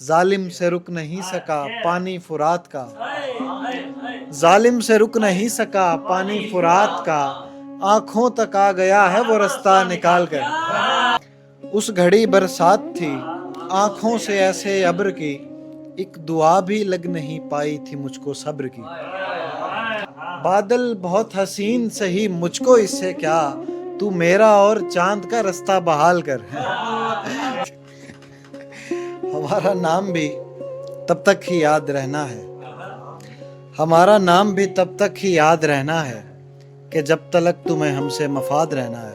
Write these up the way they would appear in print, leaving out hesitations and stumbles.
जालिम से रुक नहीं सका पानी फुरात का, जालिम से रुक नहीं सका पानी फुरात का, आंखों तक आ गया है वो रास्ता निकाल कर। उस घड़ी बरसात थी आंखों से ऐसे अब्र की, एक दुआ भी लग नहीं पाई थी मुझको सब्र की। बादल बहुत हसीन सही मुझको इससे क्या, तू मेरा और चांद का रास्ता बहाल कर। हमारा नाम भी तब तक ही याद रहना है, हमारा नाम भी तब तक ही याद रहना है कि जब तलक तुम्हें हमसे मफाद रहना है,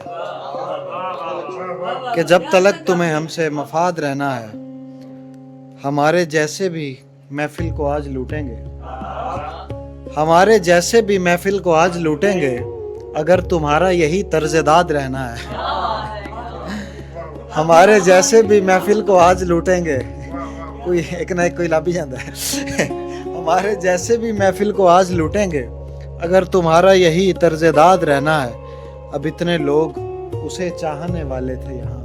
कि जब तलक तुम्हें हमसे मफाद रहना है। हमारे जैसे भी महफिल को आज लूटेंगे, हमारे जैसे भी महफिल को आज लूटेंगे, अगर तुम्हारा यही तर्ज़ेदाद रहना है। हमारे जैसे भी महफिल को आज लूटेंगे, कोई एक ना एक कोई ला भी जाता है। हमारे जैसे भी महफिल को आज लूटेंगे, अगर तुम्हारा यही तर्ज़ेदाद रहना है। अब इतने लोग उसे चाहने वाले थे यहाँ,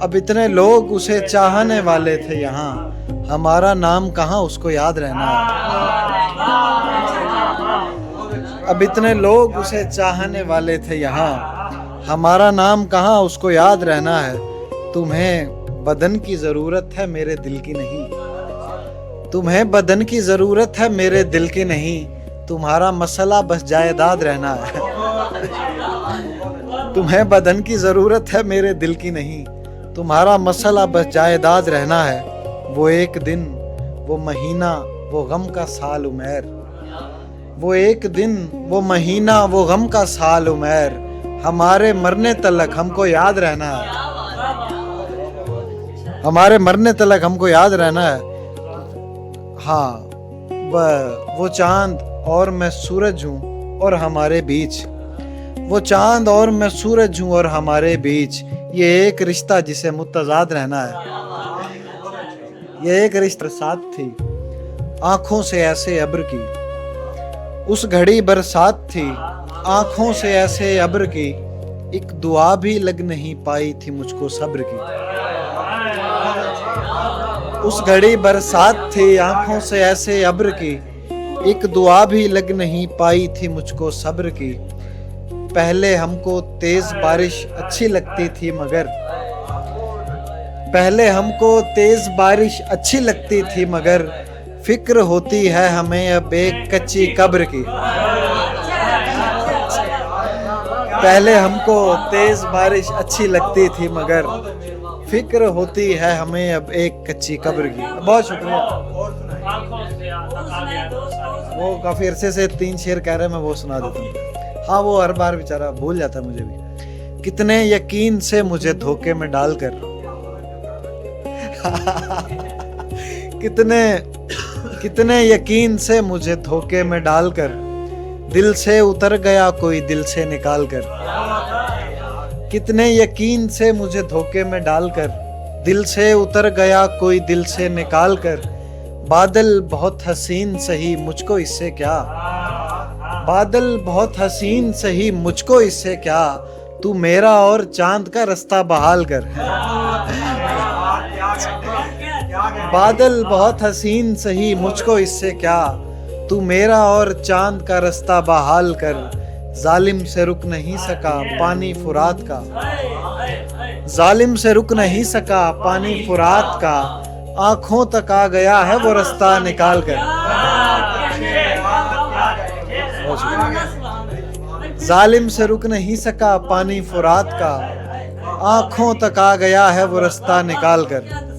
अब इतने लोग उसे चाहने वाले थे यहाँ, हमारा नाम कहाँ उसको याद रहना है। अब इतने लोग उसे चाहने वाले थे यहाँ, हमारा नाम कहाँ उसको याद रहना है। तुम्हें बदन की ज़रूरत है मेरे दिल की नहीं, तुम्हें बदन की ज़रूरत है मेरे दिल की नहीं, तुम्हारा मसला बस जायदाद रहना है। तुम्हें बदन की ज़रूरत है मेरे दिल की नहीं, तुम्हारा मसला बस जायदाद रहना है। वो एक दिन वो महीना वो गम का साल उमर, वो एक दिन वो महीना वो गम का साल उमर, हमारे मरने तलक हमको याद रहना है, हमारे मरने तलक हमको याद रहना है। हाँ वो चांद और मैं सूरज हूँ और हमारे बीच, वो चांद और मैं सूरज हूँ और हमारे बीच, ये एक रिश्ता जिसे मुत्तज़ाद रहना है। ये एक रिश्ता साथ थी आंखों से ऐसे अब्र की, उस घड़ी बरसात थी आंखों से ऐसे अब्र की, एक दुआ भी लग नहीं पाई थी मुझको सब्र की। उस घड़ी बरसात थी आंखों से ऐसे अब्र की, एक दुआ भी लग नहीं पाई थी मुझको सब्र की। पहले हमको तेज बारिश अच्छी लगती थी मगर, पहले हमको तेज बारिश अच्छी लगती थी मगर, फिक्र होती है हमें अब एक कच्ची कब्र की। पहले हमको तेज बारिश अच्छी लगती थी मगर, फिक्र होती है हमें अब एक कच्ची कब्र की। बहुत शुक्रिया। वो काफी अरसे से 3 शेर कह रहे हैं, मैं वो सुना देता हूँ। हाँ वो हर बार बेचारा भूल जाता है मुझे भी। कितने यकीन से मुझे धोखे में डालकर कितने यकीन से मुझे धोखे में डालकर, दिल से उतर गया कोई दिल से निकाल कर। कितने यकीन से मुझे धोखे में डालकर, दिल से उतर गया कोई दिल से निकाल कर। बादल बहुत हसीन सही मुझको इससे क्या, बादल बहुत हसीन सही मुझको इससे क्या, तू मेरा और चांद का रास्ता बहाल कर। बादल बहुत हसीन सही मुझको इससे क्या, तू मेरा और चांद का रास्ता बहाल कर। जालिम से रुक नहीं सका पानी फुरात का, जालिम से रुक नहीं सका पानी फुरात का, आंखों तक आ गया है वो रास्ता निकाल कर। जालिम से रुक नहीं सका पानी फुरात का, आंखों तक आ गया है वो रास्ता निकाल कर।